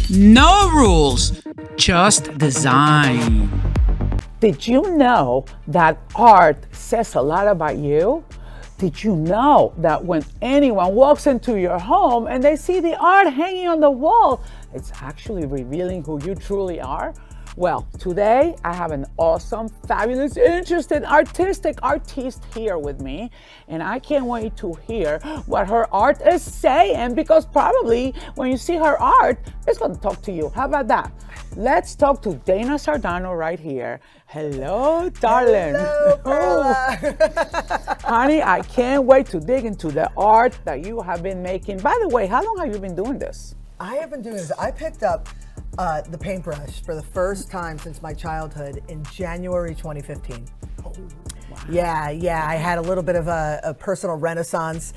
No rules, just design. Did you know that art says a lot about you? Did you know that when anyone walks into your home and they see the art hanging on the wall, it's actually revealing who you truly are? Well, today I have an awesome, fabulous, interesting, artistic artiste here with me, and I can't wait to hear what her art is saying, because probably when you see her art, it's going to talk to you. How about that? Let's talk to Dana Sardano right here. Hello, darling. Hello, Perla. Honey, I can't wait to dig into the art that you have been making. By the way, how long have you been doing this? I have been doing this. I picked up the paintbrush for the first time since my childhood in January 2015. Oh, wow. Yeah, I had a little bit of a personal renaissance.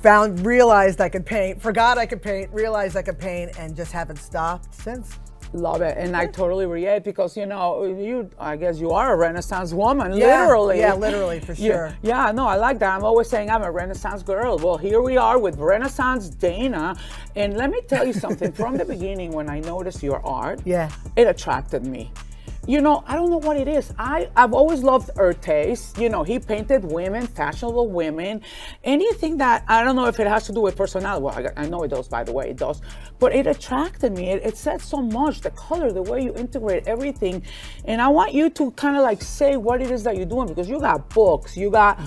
Realized I could paint, forgot I could paint, realized I could paint, and just haven't stopped since. Love it, and I totally relate, because I guess you are a Renaissance woman, Yeah, literally. Yeah, literally, for sure. Yeah, no, I like that. I'm always saying I'm a Renaissance girl. Well, here we are with Renaissance Dana, and let me tell you something. From the beginning, when I noticed your art, Yeah. it attracted me. I don't know what it is. I've always loved her taste. He painted women, fashionable women, anything that, I don't know if it has to do with personality. Well, I know it does, by the way, it does. But it attracted me. It said so much, the color, the way you integrate everything. And I want you to kind of like say what it is that you're doing, because you got books, you got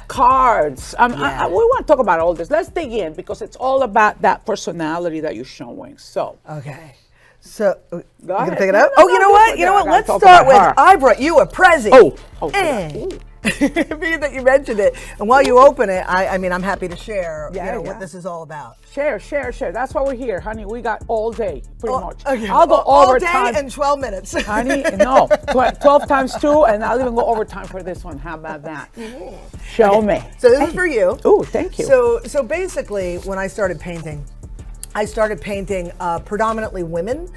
cards. We want to talk about all this. Let's dig in, because it's all about that personality that you're showing. So. Okay. So, you ahead. gonna pick it up? No, You know what? I gotta Let's talk start about with, her. I brought you a present. Being that you mentioned it, and while you open it, I'm happy to share what this is all about. Share. That's why we're here, honey. We got all day, pretty much. Okay. I'll go all overtime. day and 12 minutes. Honey, no, 12 times 2, and I'll even go overtime for this one. How about that? Show me. So this is for you. Ooh, thank you. So basically, when I started painting predominantly women.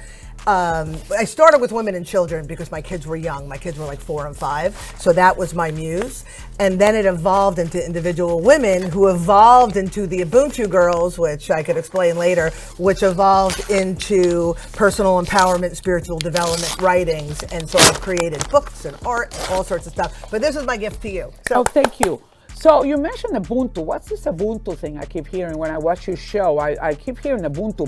I started with women and children because my kids were young. My kids were like 4 and 5. So that was my muse. And then it evolved into individual women who evolved into the Ubuntu Girls, which I could explain later, which evolved into personal empowerment, spiritual development writings. And so I've created books and art and all sorts of stuff. But this is my gift to you. So thank you. So you mentioned Ubuntu. What's this Ubuntu thing I keep hearing when I watch your show? I keep hearing Ubuntu,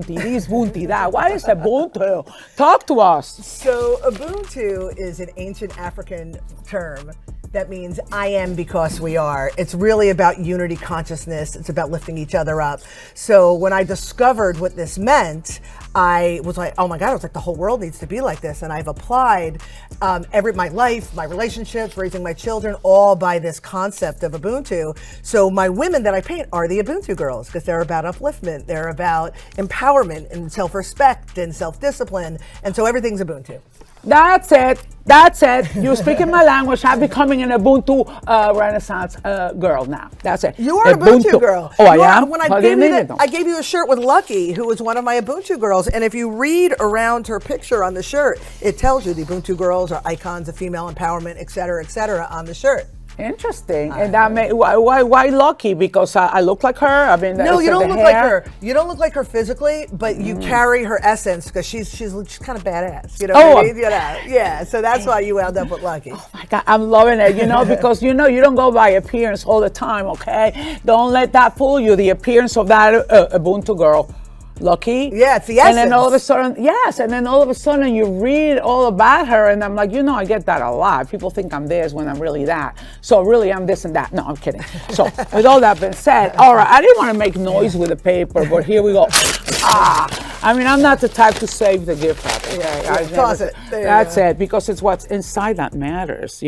this, Bunti, that. What is Ubuntu? Talk to us. So Ubuntu is an ancient African term that means I am because we are. It's really about unity consciousness. It's about lifting each other up. So when I discovered what this meant, I was like, oh my God, I was like, the whole world needs to be like this. And I've applied my life, my relationships, raising my children, all by this concept of Ubuntu. So my women that I paint are the Ubuntu girls, because they're about upliftment. They're about empowerment and self-respect and self-discipline. And so everything's Ubuntu. That's it. You're speaking my language. I'm becoming an Ubuntu Renaissance girl now. That's it. You are an Ubuntu girl. Oh, I am? When I gave you a shirt with Lucky, who was one of my Ubuntu girls. And if you read around her picture on the shirt, it tells you the Ubuntu girls are icons of female empowerment, et cetera, on the shirt. Interesting. And that why Lucky? Because I look like her? No, you don't look like her. You don't look like her physically, but you carry her essence, because she's kind of badass. You know what I mean? Yeah, so that's why you wound up with Lucky. Oh my God, I'm loving it, because you don't go by appearance all the time, okay? Don't let that fool you, the appearance of that Ubuntu girl. Lucky. Yeah, it's the essence. And then all of a sudden, you read all about her, and I'm like, I get that a lot. People think I'm this when I'm really that. So really, I'm this and that. No, I'm kidding. So with all that being said, all right, I didn't want to make noise with the paper, but here we go. I'm not the type to save the gift wrap. Okay? Toss it. That's it, because it's what's inside that matters,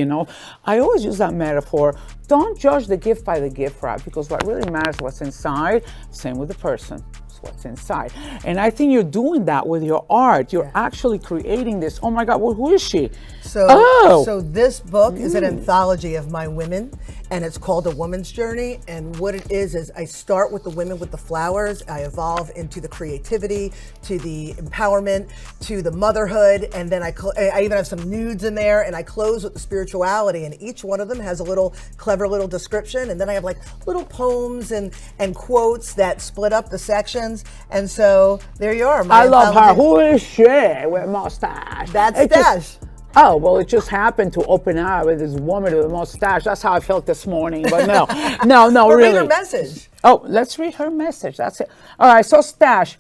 I always use that metaphor. Don't judge the gift by the gift wrap, because what really matters is what's inside. Same with the person. What's inside. And I think you're doing that with your art. You're actually creating this. Oh my God, who is she? So this book is an anthology of my women, and it's called A Woman's Journey. And what it is I start with the women with the flowers, I evolve into the creativity, to the empowerment, to the motherhood, and then I even have some nudes in there, and I close with the spirituality, and each one of them has a little clever little description, and then I have like little poems and quotes that split up the sections, and so there you are. I love her. Who is she with mustache? That's Stash. Oh, well, it just happened to open up with this woman with a mustache. That's how I felt this morning, but no, But really. read her message. Oh, let's read her message. That's it. All right, so Stash.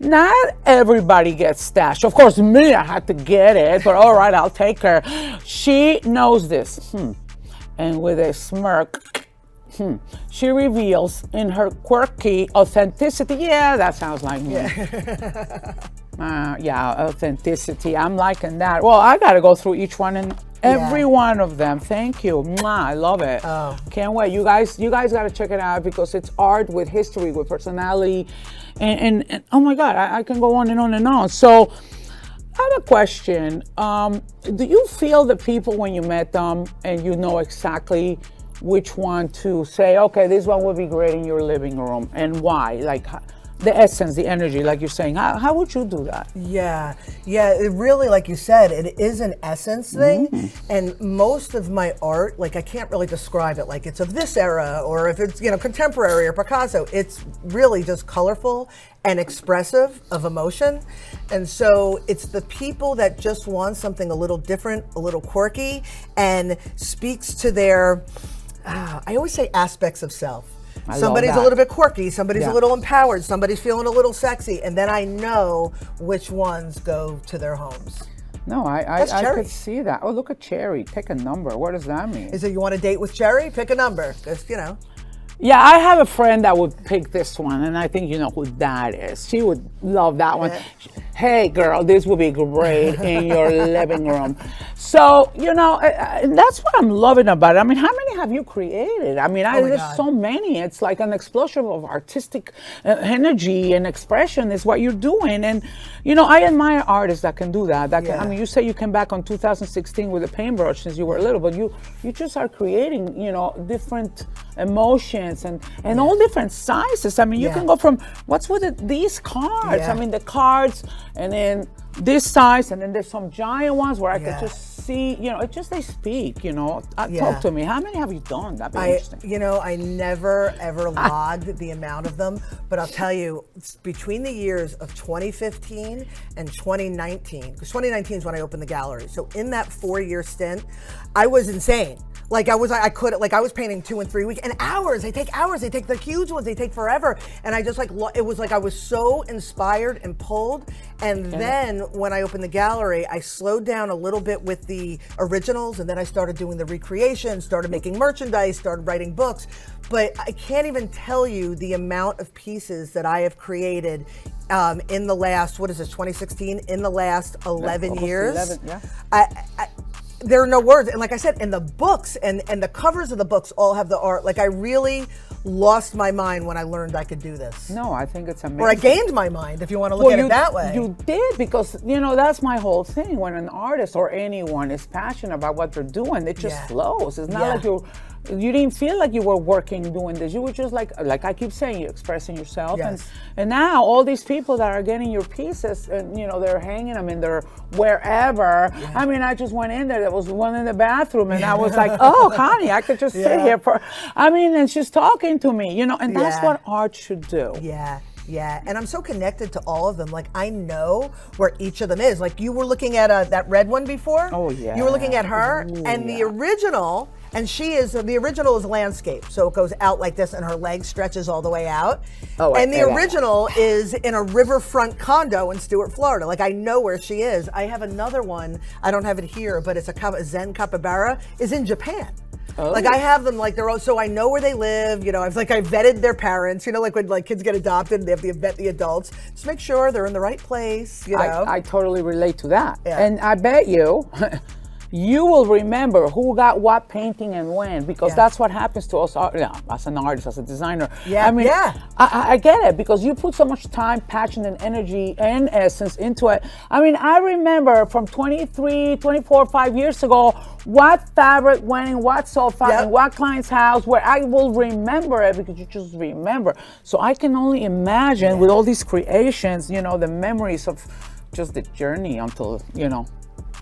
Not everybody gets Stash. Of course, me, I had to get it, but all right, I'll take her. She knows this. And with a smirk, she reveals in her quirky authenticity. Yeah, that sounds like me. Yeah, authenticity. I'm liking that. Well, I got to go through each one and every one of them. Thank you. Mwah, I love it. Oh. Can't wait. You guys got to check it out because it's art with history, with personality. And oh my God, I can go on and on and on. So I have a question. Do you feel the people when you met them and you know exactly which one to say, okay, this one would be great in your living room, and why? Like the essence, the energy, like you're saying. How would you do that? Yeah, it really, like you said, it is an essence thing, and most of my art, like I can't really describe it like it's of this era, or if it's, contemporary or Picasso. It's really just colorful and expressive of emotion, and so it's the people that just want something a little different, a little quirky, and speaks to their, I always say aspects of self. Somebody's a little bit quirky, somebody's a little empowered, somebody's feeling a little sexy, and then I know which ones go to their homes. No, I could see that. Oh, look at Cherry. Pick a number. What does that mean? Is it you want to date with Cherry? Pick a number. Because, Yeah, I have a friend that would pick this one, and I think you know who that is. She would love that one. Hey, girl, this would be great in your living room. So, and that's what I'm loving about it. I mean, how many have you created? I mean, there's so many. It's like an explosion of artistic energy and expression is what you're doing. And, I admire artists that can do that. I mean, you say you came back on 2016 with a paintbrush since you were little, but you just are creating, different emotions and all different sizes. I mean, you can go from, what's with these cards? I mean, the cards, and then this size, and then there's some giant ones where I could just see, it's just they speak, Talk to me. How many have you done? That'd be interesting. I never ever logged the amount of them, but I'll tell you, between the years of 2015 and 2019, because 2019 is when I opened the gallery. So in that 4-year stint, I was insane. Like I was painting 2 and 3 weeks, and hours. They take hours. They take the huge ones. They take forever. And I just it was like I was so inspired and pulled. And then when I opened the gallery, I slowed down a little bit with the originals, and then I started doing the recreation, started making merchandise, started writing books. But I can't even tell you the amount of pieces that I have created in the last, 2016? In the last 11 years. 11, there are no words. And like I said, in the books and the covers of the books all have the art. Like I really lost my mind when I learned I could do this. No, I think it's amazing. Or I gained my mind, if you want to look at it that way. You did, because, that's my whole thing. When an artist or anyone is passionate about what they're doing, it just flows. It's not like you didn't feel like you were working doing this. You were just like I keep saying, you're expressing yourself. And now all these people that are getting your pieces, and they're hanging them in their wherever. I mean, I just went in there was one in the bathroom, and I was like, oh, honey, I could just sit here and she's talking to me, and that's what art should do. Yeah, and I'm so connected to all of them. Like I know where each of them is. Like you were looking at that red one before. Oh yeah. You were looking at her, and the original, and the original is landscape, so it goes out like this, and her leg stretches all the way out. Oh, and the original is in a riverfront condo in Stuart, Florida. Like I know where she is. I have another one. I don't have it here, but it's a Zen capybara. Is in Japan. Oh. Like I have them, like they're all, so I know where they live. I vetted their parents. Like when kids get adopted, they have to vet the adults. Just make sure they're in the right place. I totally relate to that, and I bet you. you will remember who got what painting and when, because that's what happens to us as an artist, as a designer. I mean, I get it, because you put so much time, passion, and energy and essence into it. I mean, I remember from 23, 24, 5 years ago, what fabric went in what sofa, in what client's house, where I will remember it, because you just remember. So I can only imagine with all these creations, you know, the memories of just the journey until, you know,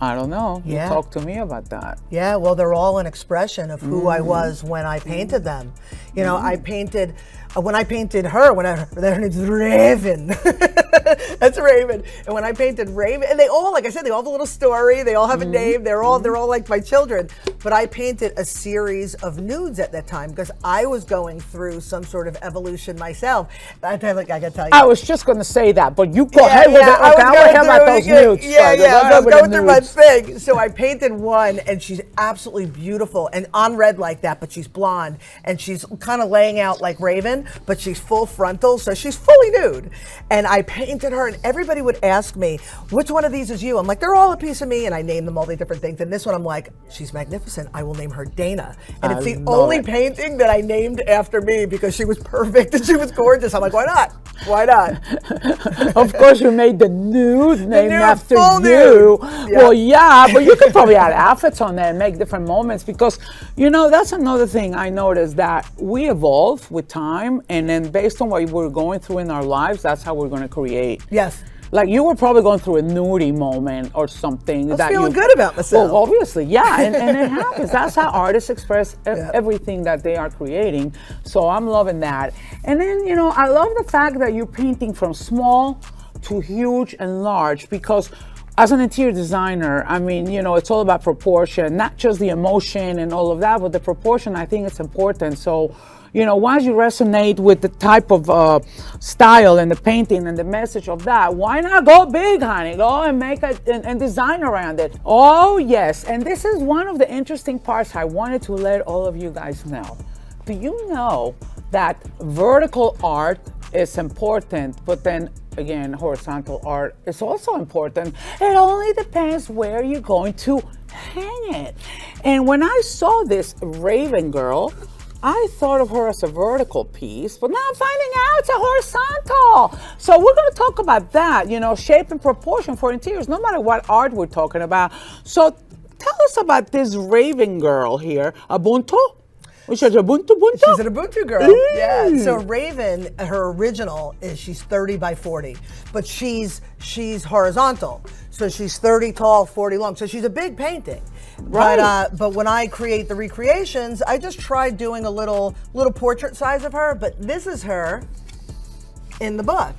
I don't know. You talk to me about that. Yeah, well, they're all an expression of who I was when I painted them. You know, I painted, when I painted her, her name's Raven. That's Raven. And when I painted Raven, and they all, like I said, they all have a little story. They all have a name. They're all like my children. But I painted a series of nudes at that time because I was going through some sort of evolution myself. I gotta tell you. I was just going to say that, but you go ahead with it. Okay, I want to hear about those nudes. I was going through my thing. So I painted one, and she's absolutely beautiful and on red like that, but she's blonde, and she's kind of laying out like Raven, but she's full frontal, so she's fully nude. And I painted her, and everybody would ask me, which one of these is you? I'm like, they're all a piece of me, and I named them all the different things. And this one, I'm like, she's magnificent. I will name her Dana. And it's the only painting that I named after me because she was perfect and she was gorgeous. I'm like, why not? Why not? Of course, you made the nude named after you. Well, yeah, but you could probably add outfits on there and make different moments, because, you know, that's another thing I noticed, that we evolve with time, and then based on what we're going through in our lives, that's how we're going to create. Yes. Like, you were probably going through a nudie moment or something. I was feeling good about myself. Well, obviously, yeah, and it happens. That's how artists express everything that they are creating. So I'm loving that. And then, you know, I love the fact that you're painting from small to huge and large, because as an interior designer, I mean, you know, it's all about proportion, not just the emotion and all of that, but the proportion, I think it's important. So, you know, once you resonate with the type of style and the painting and the message of that, why not go big, honey? Go and make it and design around it. Oh, yes. And this is one of the interesting parts I wanted to let all of you guys know. Do you know that vertical art is important, but then again, horizontal art is also important? It only depends where you're going to hang it. And when I saw this Raven girl, I thought of her as a vertical piece, but now I'm finding out it's a horizontal. So we're going to talk about that, you know, shape and proportion for interiors, no matter what art we're talking about. So tell us about this Raven girl here. Ubuntu? Which is Ubuntu? She's an Ubuntu girl. Yeah. So Raven, her original is she's 30 by 40, but she's horizontal. So she's 30 tall, 40 long. So she's a big painting. Right. But when I create the recreations, I just tried doing a little portrait size of her, but this is her in the book.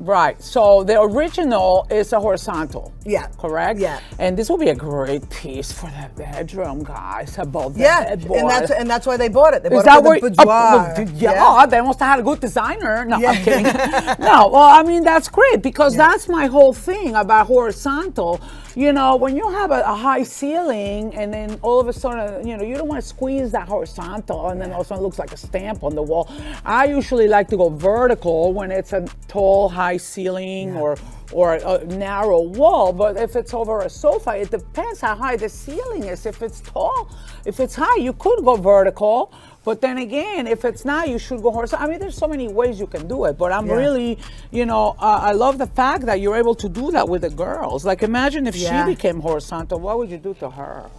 Right, so the original is a horizontal. Yeah. Correct? Yeah. And this will be a great piece for the bedroom, guys, above the headboard. And that's why they bought it. They bought it for the boudoir. They must have had a good designer. No, I'm kidding. No, well, I mean, that's great, because that's my whole thing about horizontal. You know, when you have a high ceiling and then all of a sudden, you know, you don't want to squeeze that horizontal and then all of a sudden it looks like a stamp on the wall. I usually like to go vertical when it's a tall, high ceiling or a narrow wall. But if it's over a sofa, it depends how high the ceiling is. If it's tall, if it's high, you could go vertical. But then again, if it's not, you should go horizontal. I mean, there's so many ways you can do it. But I'm really, you know, I love the fact that you're able to do that with the girls. Like, imagine if she became horizontal, what would you do to her?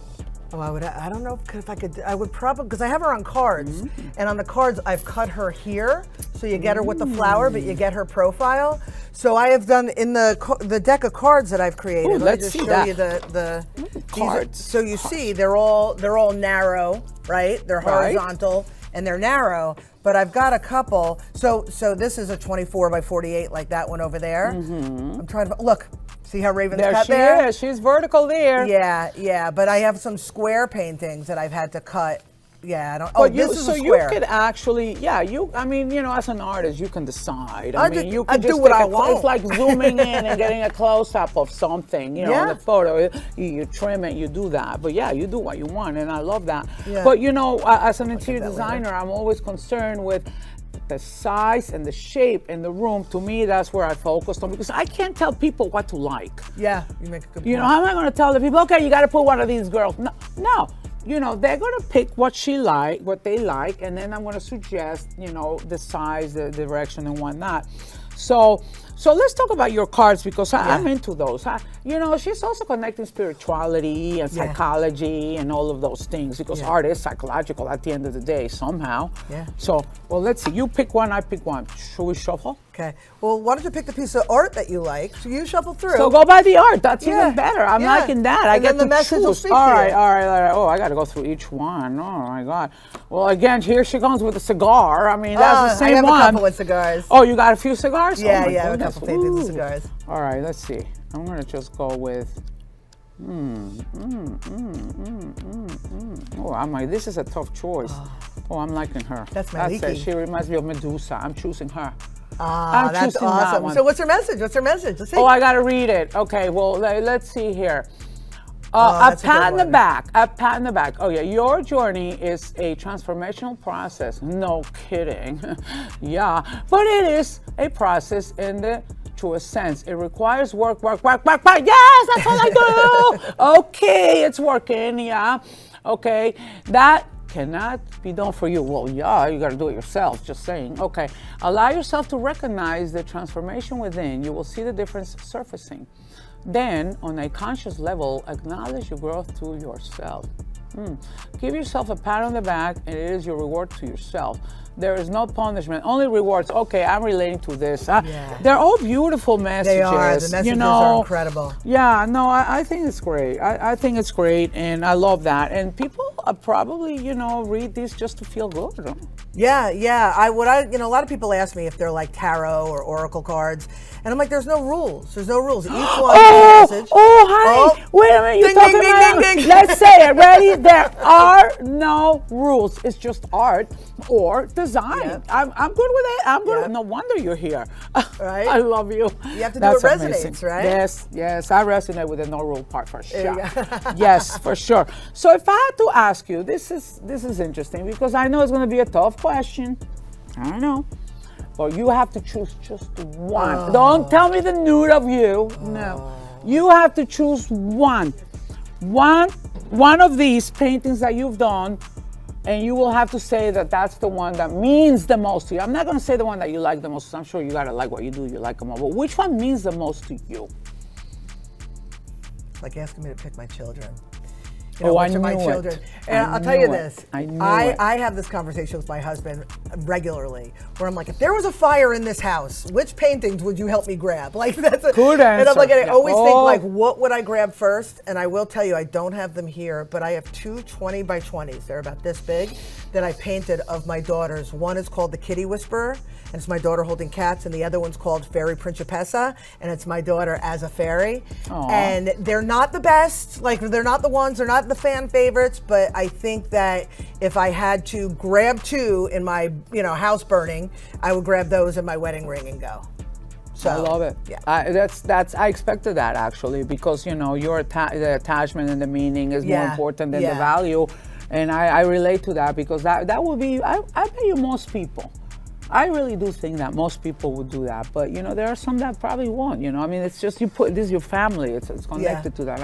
Oh, I don't know if I could, I would probably, because I have her on cards, and on the cards I've cut her here, so you get her with the flower, but you get her profile. So I have done in the deck of cards that I've created. Ooh, let's just show you the cards. So you see, they're all narrow, right? They're horizontal and they're narrow. But I've got a couple. So this is a 24 by 48, like that one over there. I'm trying to look. See how Raven's cut there? There she is. She's vertical there. Yeah. But I have some square paintings that I've had to cut. Yeah, I don't. Oh, this is a square. You could actually, I mean, you know, as an artist, you can decide. I mean, you I can do just what I want. It's like zooming in and getting a close-up of something, you know, on the photo. You trim it, you do that. But yeah, you do what you want, and I love that. Yeah. But you know, as an interior designer, I'm always concerned with the size and the shape and the room, to me, that's where I focused on, because I can't tell people what to like. Yeah, you make a good point. You know, how am I going to tell the people, okay, you got to put one of these girls? No, no. You know, they're going to pick what they like, and then I'm going to suggest, you know, the size, the direction, and whatnot. So let's talk about your cards, because I'm into those. You know, she's also connecting spirituality and psychology and all of those things, because art is psychological at the end of the day somehow. Yeah. So, well, let's see. You pick one, I pick one. Should we shuffle? Okay. Well, why don't you pick the piece of art that you like? So you shuffle through. So go by the art. That's even better. I'm liking that. I get to choose. All right. Oh, I got to go through each one. Oh my God. Well, again, here she comes with a cigar. I mean, that's the same one. I have a couple of cigars. Oh, you got a few cigars? Yeah, oh I have a couple paintings of cigars. All right. Let's see. I'm gonna just go with. Oh, I'm like, this is a tough choice. Oh, I'm liking her. That's my Lichi. She reminds me of Medusa. I'm choosing her. That's awesome. So what's her message? Let's see. Oh, I gotta read it. Okay, well, let's see here. A pat in the back. A pat in the back. Oh yeah, your journey is a transformational process. No kidding. Yeah, but it is a process in the truest sense. It requires work. Yes, that's all I do. Okay, it's working. Yeah. Okay, that cannot be done for you. Well, yeah, you got to do it yourself, just saying. Okay, allow yourself to recognize the transformation within. You will see the difference surfacing. Then, on a conscious level, acknowledge your growth to yourself. Give yourself a pat on the back, and it is your reward to yourself. There is no punishment, only rewards. Okay, I'm relating to this. They're all beautiful messages. They are. The messages are incredible. Yeah, no, I think it's great. I think it's great, and I love that. And people probably, you know, read these just to feel good. Yeah. A lot of people ask me if they're like tarot or oracle cards, and I'm like, there's no rules. There's no rules. Each one has a message. Oh, honey. Wait a minute. You're talking about. Ding. Let's say it. Ready? There are no rules. It's just art or design. Yeah. I'm good with it. I'm good. No wonder you're here. Right? I love you. You have to do what resonates, amazing. right? Yes. I resonate with the no rule part for sure. There you Yes, for sure. So if I had to ask you, this is interesting, because I know it's going to be a tough question. I know. But you have to choose just one. Don't tell me the nude of you. No. You have to choose one. One of these paintings that you've done, and you will have to say that that's the one that means the most to you. I'm not going to say the one that you like the most, because I'm sure you got to like what you do. You like them all. But which one means the most to you? Like asking me to pick my children. I knew my children. And I'll tell you this. I have this conversation with my husband regularly, where I'm like, if there was a fire in this house, which paintings would you help me grab? Like, that's a good answer. And I'm like, I always think, like, what would I grab first? And I will tell you, I don't have them here, but I have two 20 by 20s. They're about this big that I painted of my daughters. One is called the Kitty Whisperer, and it's my daughter holding cats, and the other one's called Fairy Principessa, and it's my daughter as a fairy. Aww. And they're not the best, like they're not the fan favorites, but I think that if I had to grab two in my, house burning, I would grab those in my wedding ring and go. So, I love it. Yeah. I expected that, actually, because your the attachment and the meaning is more important than the value, and I relate to that, because that would be I bet you most people. I really do think that most people would do that, but there are some that probably won't. I mean, it's just this is your family. It's connected to that.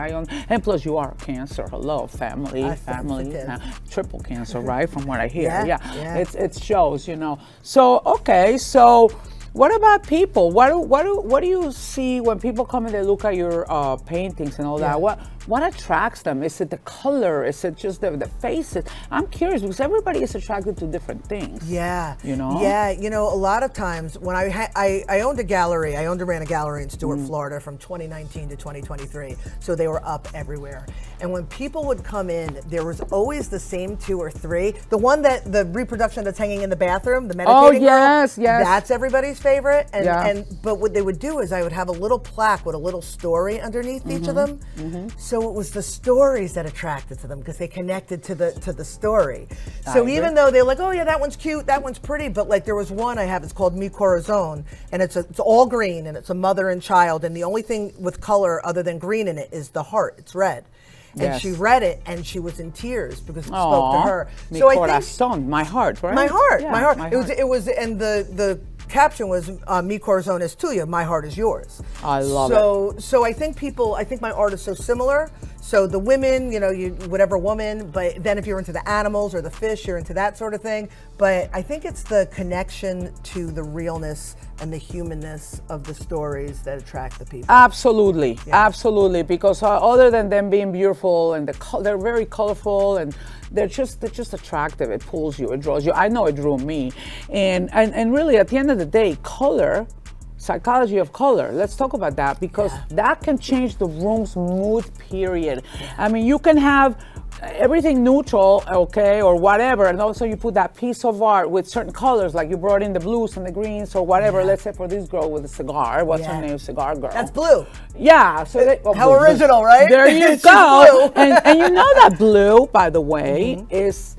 And plus, you are Cancer. Hello, family, triple Cancer, right? From what I hear, it shows. So okay, so. What about people? What do you see when people come and they look at your paintings and all that? What attracts them? Is it the color? Is it just the faces? I'm curious, because everybody is attracted to different things. Yeah. Yeah. A lot of times when I owned a gallery, and ran a gallery in Stuart, Florida from 2019 to 2023. So they were up everywhere. And when people would come in, there was always the same two or three. The one the reproduction that's hanging in the bathroom, the meditating girl, yes. That's everybody's favorite. But what they would do is I would have a little plaque with a little story underneath each of them. So it was the stories that attracted to them, because they connected to the story. So even though they're like, oh yeah, that one's cute, that one's pretty, but like there was one I have, it's called Mi Corazon, and it's all green, and it's a mother and child, and the only thing with color other than green in it is the heart. It's red. and Yes. she read it and she was in tears because it spoke Aw, to her. Mi So I corazón, think my heart, right? my heart, Yeah, my heart. It was, and the caption was "Mi corazón es tuyo," my heart is yours. I love it. So I think my art is so similar. So the women, whatever woman, but then if you're into the animals or the fish, you're into that sort of thing. But I think it's the connection to the realness and the humanness of the stories that attract the people. Absolutely, absolutely. Because other than them being beautiful and they're very colorful and they're just attractive. It pulls you, it draws you. I know it drew me, and really at the end of the day, color. Psychology of color. Let's talk about that because that can change the room's mood, period. I mean, you can have everything neutral, okay, or whatever, and also you put that piece of art with certain colors, like you brought in the blues and the greens or whatever. Let's say for this girl with a cigar, what's her name? Cigar girl. That's blue. Yeah. So how original, right? There you go. and you know that blue, by the way, is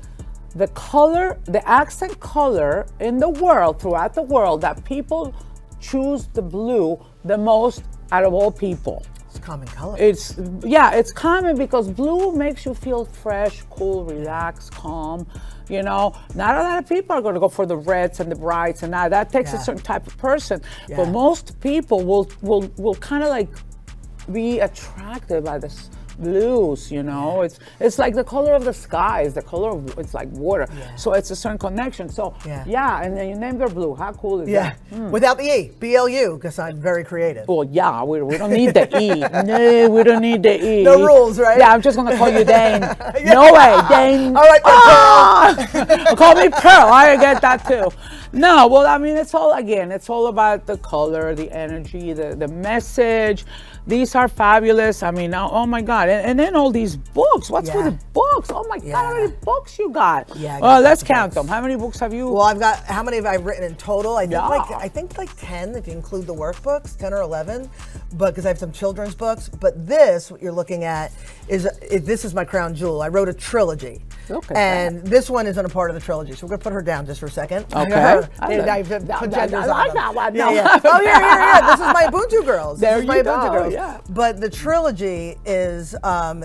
the color, the accent color in the world, throughout the world, that people choose the blue the most out of all people. It's a common color. It's common because blue makes you feel fresh, cool, relaxed, calm. Not a lot of people are going to go for the reds and the brights and that takes a certain type of person. But most people will kind of like be attracted by this blues, it's like the color of the sky, it's like water, so it's a certain connection. So and then you named her blue. How cool is that? Without the E, BLU, because I'm very creative. Well, we don't need the E. No, we don't need the E. No rules, right? Yeah, I'm just gonna call you Dane. No way, Dane. All right, Pearl. Call me Pearl. I get that too. No, well, I mean, it's all about the color, the energy, the message. These are fabulous. I mean, oh my God. And then all these books. What's with the books? Oh my God, how many books you got? Let's count them. How many books have you? Well, how many have I written in total? I think like 10 if you include the workbooks, 10 or 11, but because I have some children's books. But this, what you're looking at, this is my crown jewel. I wrote a trilogy. Okay. And this one isn't a part of the trilogy, so we're gonna put her down just for a second. Okay. I put genders on them. That one. Oh, here. This is my Ubuntu Girls. There this is my you Ubuntu go. Girls. Yeah. But the trilogy is,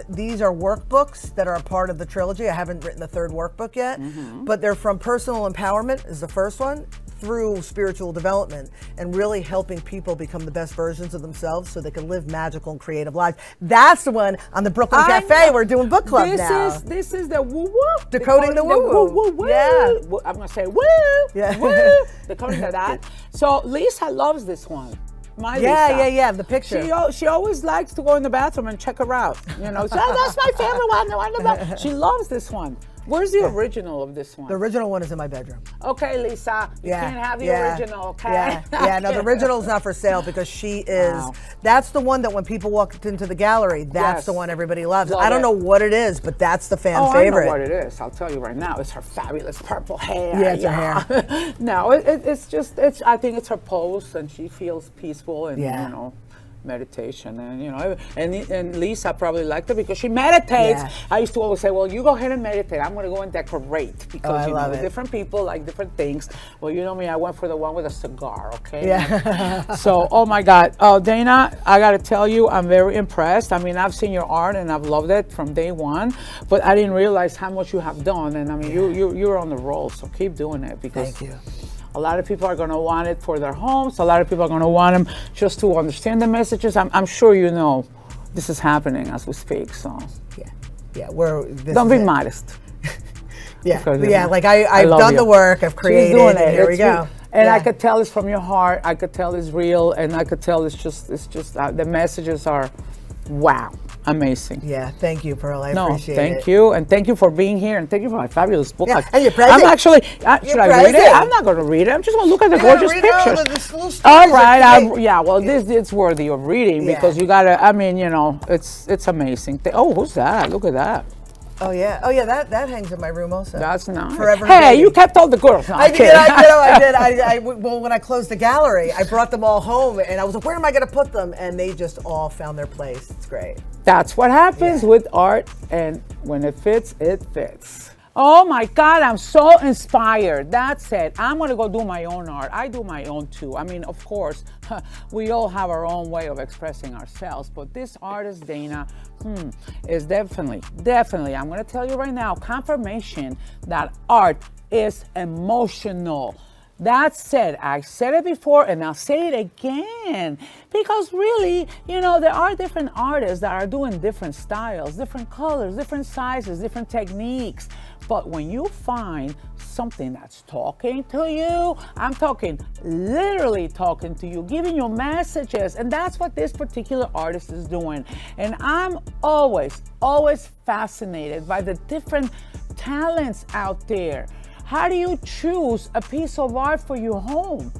these are workbooks that are a part of the trilogy. I haven't written the third workbook yet, but they're from personal empowerment is the first one, through spiritual development and really helping people become the best versions of themselves so they can live magical and creative lives. That's the one on the Brooklyn Cafe. We're doing book club now. This is the woo-woo. Decoding the woo-woo. Yeah. I'm going to say woo. Yeah. Woo. Decoding that. So Lisa loves this one. Yeah, the picture. She always likes to go in the bathroom and check her out. So, that's my favorite one. The one about. She loves this one. Where's the original of this one? The original one is in my bedroom. Okay, Lisa, you can't have the original, okay? No, the original is not for sale because she is, that's the one that when people walk into the gallery, that's the one everybody loves. I don't know what it is, but that's the fan favorite. I know what it is. I'll tell you right now. It's her fabulous purple hair. Yeah, it's her hair. No, I think it's her pose and she feels peaceful and, meditation and Lisa probably liked it because she meditates. I used to always say, well, you go ahead and meditate. I'm going to go and decorate because different people like different things. Well, you know me, I went for the one with a cigar, okay? Yeah. So, oh my God. Dana, I got to tell you, I'm very impressed. I mean, I've seen your art and I've loved it from day one, but I didn't realize how much you have done. And I mean, you're on the roll, so keep doing it because thank you. A lot of people are going to want it for their homes. A lot of people are going to want them just to understand the messages. I'm sure this is happening as we speak. So don't be modest. Like I've done the work. I've created. She's doing it. Here we go. And I could tell it's from your heart. I could tell it's real, and I could tell it's just the messages are, wow. Amazing. Yeah, thank you, Perla. I appreciate it. Thank you, and thank you for being here, and thank you for my fabulous book. And you're present. I'm actually, should I read it? I'm not going to read it. I'm just going to look at the gorgeous pictures. All right. It's worthy of reading because you got to, it's amazing. Who's that? Look at that. Oh yeah, that hangs in my room also. That's nice. Forever. Hey, you kept all the girls. No, I did. Well, when I closed the gallery, I brought them all home, and I was like, where am I going to put them? And they just all found their place. It's great. That's what happens with art, and when it fits, it fits. Oh my God, I'm so inspired. That's it. I'm going to go do my own art. I do my own too. I mean, of course, we all have our own way of expressing ourselves, but this artist, Dana, is definitely, I'm going to tell you right now, confirmation that art is emotional. That said, I said it before and I'll say it again, because really, there are different artists that are doing different styles, different colors, different sizes, different techniques. But when you find something that's talking to you, I'm talking literally talking to you, giving you messages, and that's what this particular artist is doing. And I'm always fascinated by the different talents out there. How do you choose a piece of art for your home?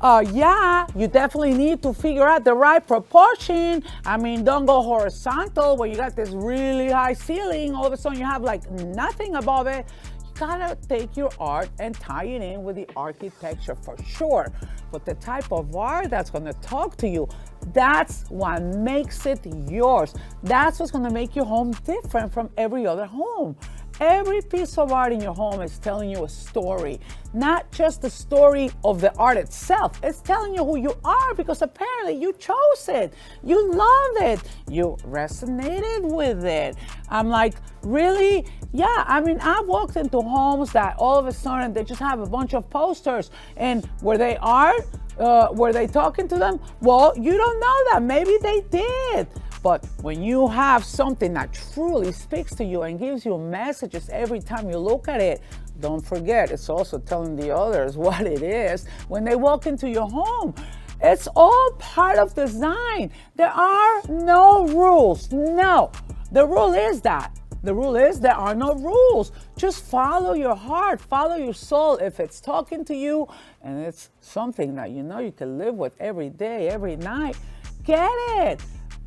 You definitely need to figure out the right proportion. I mean, don't go horizontal where you got this really high ceiling. All of a sudden you have like nothing above it. You gotta take your art and tie it in with the architecture for sure. But the type of art that's gonna talk to you, that's what makes it yours. That's what's gonna make your home different from every other home. Every piece of art in your home is telling you a story, not just the story of the art itself. It's telling you who you are, because apparently you chose it. You loved it. You resonated with it. I'm like, really? Yeah, I mean, I've walked into homes that all of a sudden they just have a bunch of posters, and were they art? Were they talking to them? Well, you don't know that. Maybe they did. But when you have something that truly speaks to you and gives you messages every time you look at it, don't forget, it's also telling the others what it is when they walk into your home. It's all part of design. There are no rules. No, the rule is that. The rule is there are no rules. Just follow your heart, follow your soul. If it's talking to you and it's something that you can live with every day, every night, get it.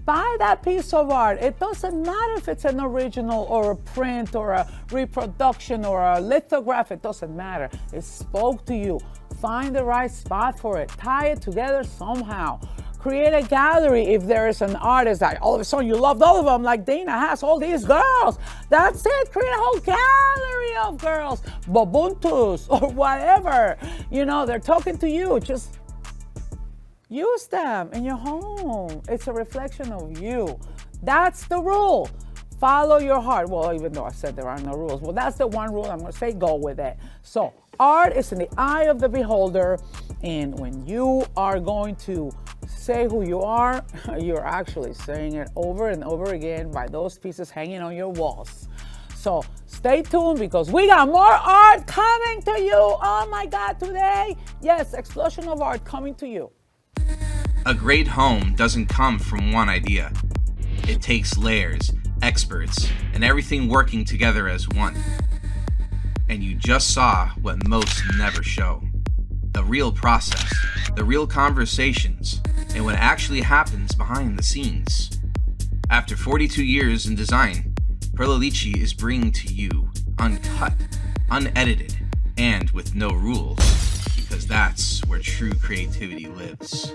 Buy that piece of art. It doesn't matter if it's an original or a print or a reproduction or a lithograph. It doesn't matter. It spoke to you. Find the right spot for it. Tie it together somehow. Create a gallery if there is an artist that all of a sudden you loved all of them, like Dana has all these girls. That's it. Create a whole gallery of girls, Ubuntus or whatever. They're talking to you. Just use them in your home. It's a reflection of you. That's the rule. Follow your heart. Well, even though I said there are no rules. Well, that's the one rule I'm going to say, go with it. So art is in the eye of the beholder. And when you are going to say who you are, you're actually saying it over and over again by those pieces hanging on your walls. So stay tuned, because we got more art coming to you. Oh my God, today. Yes, explosion of art coming to you. A great home doesn't come from one idea. It takes layers, experts, and everything working together as one. And you just saw what most never show. The real process, the real conversations, and what actually happens behind the scenes. After 42 years in design, Perla Lichi is bringing to you uncut, unedited, and with no rules, because that's where true creativity lives.